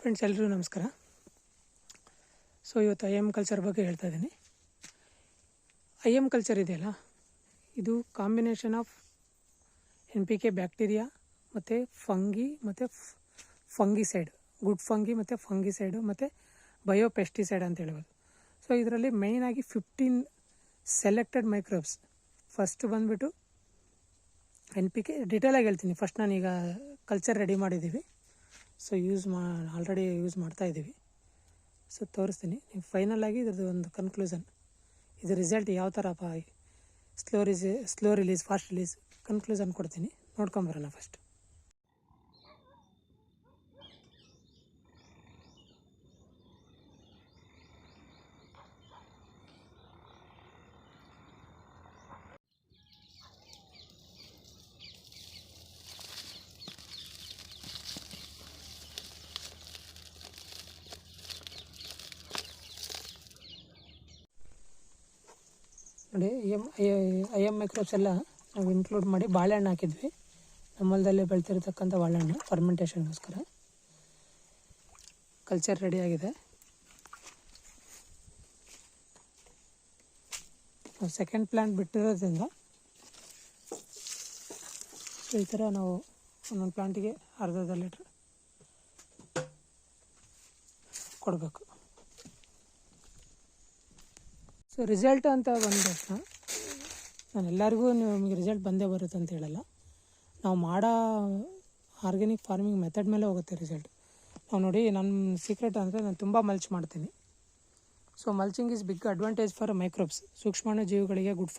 Friends, ಎಲ್ಲರಿಗೂ ನಮಸ್ಕಾರ. So ಇವತ್ತು IM ಕಲ್ಚರ್ ಬಗ್ಗೆ ಹೇಳ್ತಾ ಇದ್ದೀನಿ. IM ಕಲ್ಚರ್ ಇದೆಯಲ್ಲ, ಇದು ಕಾಂಬಿನೇಷನ್ ಆಫ್ NPK ಬ್ಯಾಕ್ಟೀರಿಯಾ ಮತ್ತು ಫಂಗಿ ಮತ್ತು ಫಂಗಿಸೈಡ್, ಗುಡ್ ಫಂಗಿ ಮತ್ತು ಫಂಗಿಸೈಡು ಮತ್ತು ಬಯೋಪೆಸ್ಟಿಸೈಡ್ ಅಂತ ಹೇಳ್ಬೋದು. ಸೊ ಇದರಲ್ಲಿ ಮೇಯ್ನಾಗಿ 15 ಸೆಲೆಕ್ಟೆಡ್ ಮೈಕ್ರೋಬ್ಸ್. ಫಸ್ಟ್ ಬಂದುಬಿಟ್ಟು NPK ಡಿಟೇಲಾಗಿ ಹೇಳ್ತೀನಿ. ಫಸ್ಟ್ ನಾನೀಗ ಕಲ್ಚರ್ ರೆಡಿ ಮಾಡಿದ್ದೀವಿ. ಸೊ ಆಲ್ರೆಡಿ ಯೂಸ್ ಮಾಡ್ತಾಯಿದ್ದೀವಿ. ಸೊ ತೋರಿಸ್ತೀನಿ. ನೀವು ಫೈನಲಾಗಿ ಇದ್ರದ್ದು ಒಂದು ಕನ್ಕ್ಲೂಷನ್, ಇದು ರಿಸಲ್ಟ್ ಯಾವ ಥರ slow release fast release conclusion ಕೊಡ್ತೀನಿ. ನೋಡ್ಕೊಂಬರೋಣ ಫಸ್ಟ್. ನೋಡಿ, IM ಮೈಕ್ರೋಬ್ಸ್ ಎಲ್ಲ ನಾವು ಇನ್ಕ್ಲೂಡ್ ಮಾಡಿ ಬಾಳೆಹಣ್ಣು ಹಾಕಿದ್ವಿ. ನಮ್ಮಲ್ದಲ್ಲೇ ಬೆಳ್ತಿರ್ತಕ್ಕಂಥ ಬಾಳೆಹಣ್ಣು ಫರ್ಮೆಂಟೇಷನ್ಗೋಸ್ಕರ. ಕಲ್ಚರ್ ರೆಡಿಯಾಗಿದೆ. ನಾವು ಸೆಕೆಂಡ್ ಪ್ಲ್ಯಾಂಟ್ ಬಿಟ್ಟಿರೋದ್ರಿಂದ ಈ ಥರ ನಾವು ಒಂದೊಂದು ಪ್ಲ್ಯಾಂಟಿಗೆ ಅರ್ಧ ಲೀಟ್ರ್ ಕೊಡಬೇಕು. ಸೊ ರಿಸಲ್ಟ್ ಅಂತ ಬಂದ ತಕ್ಷಣ ನಾನು ಎಲ್ಲರಿಗೂ ನಿಮಗೆ ರಿಸಲ್ಟ್ ಬಂದೇ ಬರುತ್ತೆ ಅಂತ ಹೇಳಲ್ಲ. ನಾವು ಮಾಡೋ ಆರ್ಗ್ಯಾನಿಕ್ ಫಾರ್ಮಿಂಗ್ ಮೆಥಡ್ ಮೇಲೆ ಹೋಗುತ್ತೆ ರಿಸಲ್ಟ್. ನಾವು ನೋಡಿ, ನನ್ನ ಸೀಕ್ರೆಟ್ ಅಂದರೆ ನಾನು ತುಂಬ ಮಲ್ಚ್ ಮಾಡ್ತೀನಿ. So mulching is big advantage for microbes. ಸೂಕ್ಷ್ಮಾಣು ಜೀವಿಗಳಿಗೆ ಗುಡ್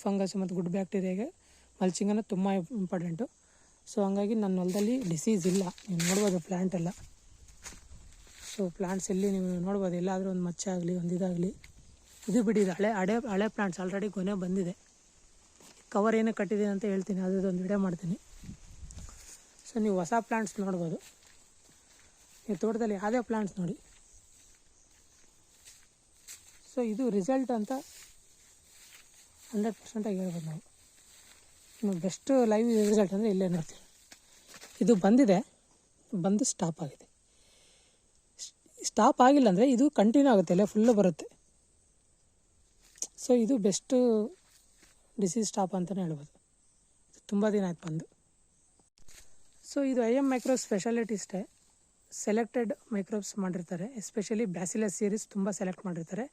ಫಂಗಸ್ ಮತ್ತು ಗುಡ್ ಬ್ಯಾಕ್ಟೀರಿಯಾಗೆ ಮಲ್ಚಿಂಗನ್ನು ತುಂಬ ಇಂಪಾರ್ಟೆಂಟು. ಸೊ ಹಂಗಾಗಿ ನನ್ನ ಹೊಲದಲ್ಲಿ ಡಿಸೀಸ್ ಇಲ್ಲ. ನೀವು ನೋಡ್ಬೋದು ಪ್ಲ್ಯಾಂಟ್ ಎಲ್ಲ. ಸೊ ಪ್ಲ್ಯಾಂಟ್ಸ್ ಎಲ್ಲಿ ನೀವು ನೋಡ್ಬೋದು, ಎಲ್ಲಾದರೂ ಒಂದು ಮಚ್ಚೆ ಆಗಲಿ ಒಂದು ಇದಾಗಲಿ. ಇದು ಬಿಡಿದೆ ಹಳೆ ಪ್ಲ್ಯಾಂಟ್ಸ್ ಆಲ್ರೆಡಿ ಗೊನೆ ಬಂದಿದೆ. ಕವರ್ ಏನಕ್ಕೆ ಕಟ್ಟಿದ್ದೀನಿ ಅಂತ ಹೇಳ್ತೀನಿ, ಅದೊಂದು ವಿಡಿಯೋ ಮಾಡ್ತೀನಿ. ಸೊ ನೀವು ಹೊಸ ಪ್ಲ್ಯಾಂಟ್ಸ್ ನೋಡ್ಬೋದು. ನೀವು ತೋಟದಲ್ಲಿ ಯಾವುದೇ ಪ್ಲ್ಯಾಂಟ್ಸ್ ನೋಡಿ. ಸೊ ಇದು ರಿಸಲ್ಟ್ ಅಂತ 100% ಹೇಳ್ಬೋದು ನಾವು. ಇನ್ನು ಬೆಸ್ಟ್ ಲೈವ್ ರಿಸಲ್ಟ್ ಅಂದರೆ ಇಲ್ಲೇ ನೋಡ್ತೀವಿ. ಇದು ಬಂದು ಸ್ಟಾಪ್ ಆಗಿದೆ. ಸ್ಟಾಪ್ ಆಗಿಲ್ಲ ಅಂದರೆ ಇದು ಕಂಟಿನ್ಯೂ ಆಗುತ್ತೆ, ಎಲ್ಲ ಫುಲ್ಲು ಬರುತ್ತೆ. ಸೊ ಇದು ಬೆಸ್ಟು ಡಿಸೀಸ್ ಸ್ಟಾಪ್ ಅಂತಲೇ ಹೇಳ್ಬೋದು. ತುಂಬ ದಿನ ಆಯ್ತು ಬಂದು. ಸೊ ಇದು IM ಮೈಕ್ರೋಬ್ಸ್ ಸ್ಪೆಷಾಲಿಟಿ ಇಷ್ಟೇ. ಸೆಲೆಕ್ಟೆಡ್ ಮೈಕ್ರೋಬ್ಸ್ ಮಾಡಿರ್ತಾರೆ. ಎಸ್ಪೆಷಲಿ ಬ್ಯಾಸಿಲಸ್ ಸೀರೀಸ್ ತುಂಬ ಸೆಲೆಕ್ಟ್ ಮಾಡಿರ್ತಾರೆ.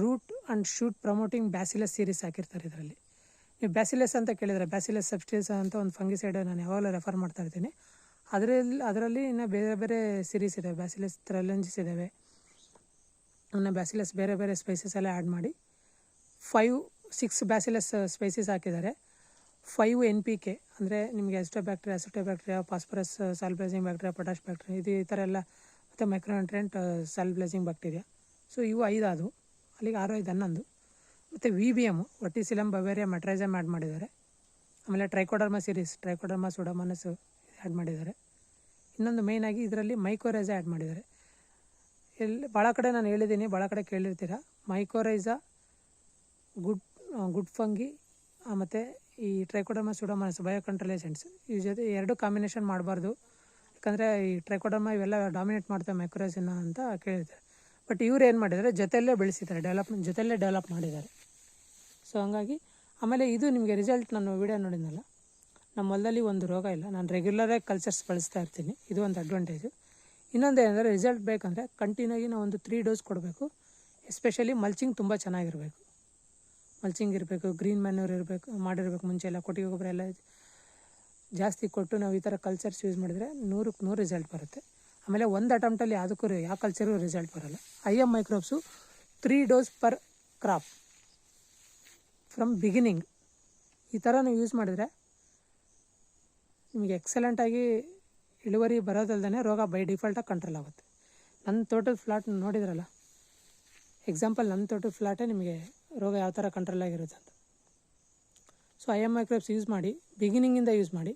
Root and shoot promoting bacillus series ಹಾಕಿರ್ತಾರೆ ಇದರಲ್ಲಿ. ನೀವು ಬ್ಯಾಸಿಲಸ್ ಅಂತ ಕೇಳಿದರೆ, ಬ್ಯಾಸಿಲಸ್ ಸಬ್ಸ್ಟಿಸ್ ಅಂತ ಒಂದು ಫಂಗಿಸೈಡ್ ನಾನು ಯಾವಾಗಲೂ ರೆಫರ್ ಮಾಡ್ತಾ ಇರ್ತೀನಿ. ಅದರಲ್ಲಿ ಇನ್ನು ಬೇರೆ ಬೇರೆ ಸೀರೀಸ್ ಇದೆ. ಬ್ಯಾಸಿಲಸ್ ಥ್ರೈಲೆಂಜಿಸ್ ಇದ್ದಾವೆ. ಇನ್ನು ಬ್ಯಾಸಿಲಸ್ ಬೇರೆ ಬೇರೆ ಸ್ಪೈಸಸ್ ಎಲ್ಲ ಆ್ಯಡ್ ಮಾಡಿ 5-6 ಬ್ಯಾಸಿಲಸ್ ಸ್ಪೈಸಸ್ ಹಾಕಿದ್ದಾರೆ. 5 NPK ಅಂದರೆ ನಿಮಗೆ ಅಸಿಟೋಬ್ಯಾಕ್ಟೀರಿಯಾ, ಫಾಸ್ಫರಸ್ ಸಾಲ್ಬ್ಲೈಸಿಂಗ್ ಬ್ಯಾಕ್ಟೀರಿಯಾ, ಪೊಟ್ಯಾಶ್ ಬ್ಯಾಕ್ಟೀರಿಯಾ, ಇದು ಎಲ್ಲ, ಮತ್ತು ಮೈಕ್ರೋನ್ಯೂಟ್ರಿಯೆಂಟ್ ಸಾಲ್ಬ್ಲೈಸಿಂಗ್ ಬ್ಯಾಕ್ಟೀರಿಯಾ. ಸೊ ಇವು 5 ಆದವು. ಅಲ್ಲಿಗೆ 6, 5, 11. ಮತ್ತು VBM ವರ್ಟಿಸಿಲಮ್ ಬವೇರಿಯಾ ಮೆಟ್ರೈಸಮ್ ಆ್ಯಡ್ ಮಾಡಿದ್ದಾರೆ. ಆಮೇಲೆ ಟ್ರೈಕೋಡರ್ಮಾ ಸೀರೀಸ್, ಟ್ರೈಕೋಡರ್ಮಾ ಸುಡೋಮನಸ್ ಆ್ಯಡ್ ಮಾಡಿದ್ದಾರೆ. ಇನ್ನೊಂದು ಮೇಯ್ನಾಗಿ ಇದರಲ್ಲಿ ಮೈಕೋರೈಸಾ ಆ್ಯಡ್ ಮಾಡಿದ್ದಾರೆ. ಭಾಳ ಕಡೆ ನಾನು ಹೇಳಿದ್ದೀನಿ, ಭಾಳ ಕಡೆ ಕೇಳಿರ್ತೀರ. ಮೈಕೋರೈಸಾ, ಗುಡ್ ಫಂಗಿ ಮತ್ತು ಈ ಟ್ರೈಕೋಡರ್ಮಾ ಸುಡೋಮನಸ್ ಬಯೋಕಂಟ್ರೋಲ್ ಏಜೆಂಟ್ಸ್, ಈ ಜೊತೆ 2 ಕಾಂಬಿನೇಷನ್ ಮಾಡಬಾರ್ದು. ಯಾಕಂದರೆ ಈ ಟ್ರೈಕೋಡರ್ಮಾ ಇವೆಲ್ಲ ಡಾಮಿನೇಟ್ ಮಾಡ್ತವೆ ಮೈಕ್ರೋರೈಸಿನ ಅಂತ ಕೇಳಿರ್ತಾರೆ. ಬಟ್ ಇವ್ರು ಏನು ಮಾಡಿದ್ದಾರೆ, ಜೊತೆಯಲ್ಲೇ ಬೆಳೆಸಿದ್ದಾರೆ, ಜೊತೆಯಲ್ಲೇ ಡೆವಲಪ್ ಮಾಡಿದ್ದಾರೆ. ಸೊ ಹಂಗಾಗಿ ಆಮೇಲೆ ಇದು ನಿಮಗೆ ರಿಸಲ್ಟ್ ನಾನು ವಿಡಿಯೋ ನೋಡಿದ್ನಲ್ಲ, ನಮ್ಮ ಹೊಲದಲ್ಲಿ ಒಂದು ರೋಗ ಇಲ್ಲ. ನಾನು ರೆಗ್ಯುಲರಾಗಿ ಕಲ್ಚರ್ಸ್ ಬಳಸ್ತಾ ಇರ್ತೀನಿ. ಇದು ಒಂದು ಅಡ್ವಾಂಟೇಜು. ಇನ್ನೊಂದು ಏನಂದರೆ, ರಿಸಲ್ಟ್ ಬೇಕಂದರೆ ಕಂಟಿನ್ಯೂಗಿ ನಾವು ಒಂದು 3 ಡೋಸ್ ಕೊಡಬೇಕು. ಎಸ್ಪೆಷಲಿ ಮಲ್ಚಿಂಗ್ ತುಂಬ ಚೆನ್ನಾಗಿರಬೇಕು. ಮಲ್ಚಿಂಗ್ ಇರಬೇಕು, ಗ್ರೀನ್ ಮ್ಯಾನ್ಯೂರ್ ಮಾಡಿರಬೇಕು. ಮುಂಚೆ ಎಲ್ಲ ಕೊಟ್ಟಿಗೆ ಗೊಬ್ಬರ ಎಲ್ಲ ಜಾಸ್ತಿ ಕೊಟ್ಟು ನಾವು ಈ ಥರ ಕಲ್ಚರ್ಸ್ ಯೂಸ್ ಮಾಡಿದರೆ 100ಕ್ಕೆ 100 ರಿಸಲ್ಟ್ ಬರುತ್ತೆ. ಆಮೇಲೆ ಒಂದು ಅಟೆಂಪ್ಟಲ್ಲಿ ಯಾವ ಕಲ್ಚರು ರಿಸಲ್ಟ್ ಬರೋಲ್ಲ. IM microbes 3 dose per crop from beginning. ಈ ಥರ ನೀವು ಯೂಸ್ ಮಾಡಿದರೆ ನಿಮಗೆ ಎಕ್ಸಲೆಂಟಾಗಿ ಇಳುವರಿ ಬರೋದಲ್ದೇ ರೋಗ ಬೈ ಡಿಫಾಲ್ಟಾಗಿ ಕಂಟ್ರೋಲ್ ಆಗುತ್ತೆ. ನನ್ನ ತೋಟದ ಫ್ಲಾಟ್ ನೋಡಿದ್ರಲ್ಲ, ಎಕ್ಸಾಂಪಲ್ ನನ್ನ ತೋಟದ ಫ್ಲಾಟೇ ನಿಮಗೆ ರೋಗ ಯಾವ ಥರ ಕಂಟ್ರೋಲ್ ಆಗಿರುತ್ತೆ ಅಂತ. ಸೊ IM ಮೈಕ್ರೋಬ್ಸ್ ಯೂಸ್ ಮಾಡಿ, ಬಿಗಿನಿಂಗಿಂದ ಯೂಸ್ ಮಾಡಿ,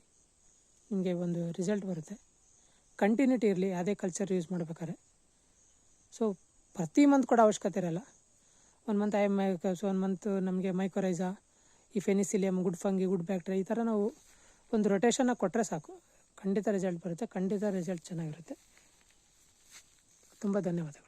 ನಿಮಗೆ ಒಂದು ರಿಸಲ್ಟ್ ಬರುತ್ತೆ. ಕಂಟಿನ್ಯೂಟಿ ಇರಲಿ ಯಾವುದೇ ಕಲ್ಚರ್ ಯೂಸ್ ಮಾಡ್ಬೇಕಾದ್ರೆ. ಸೊ ಪ್ರತಿ ಮಂತ್ ಕೊಡೋ ಅವಶ್ಯಕತೆ ಇರೋಲ್ಲ. 1 ಮಂತ್ IM ಮೈಕ್ರೋಬ್ಸ್, 1 ಮಂತ್ ನಮಗೆ ಮೈಕೋರೈಸಾ, ಈ ಫೆನಿಸಿಲಿಯಮ್, ಗುಡ್ ಫಂಗಿ, ಗುಡ್ ಬ್ಯಾಕ್ಟೀರಿಯಾ, ಈ ಥರ ನಾವು ಒಂದು ರೊಟೇಷನ್ನಾಗಿ ಕೊಟ್ಟರೆ ಸಾಕು. ಖಂಡಿತ ರಿಸಲ್ಟ್ ಬರುತ್ತೆ, ಖಂಡಿತ ರಿಸಲ್ಟ್ ಚೆನ್ನಾಗಿರುತ್ತೆ. ತುಂಬ ಧನ್ಯವಾದಗಳು.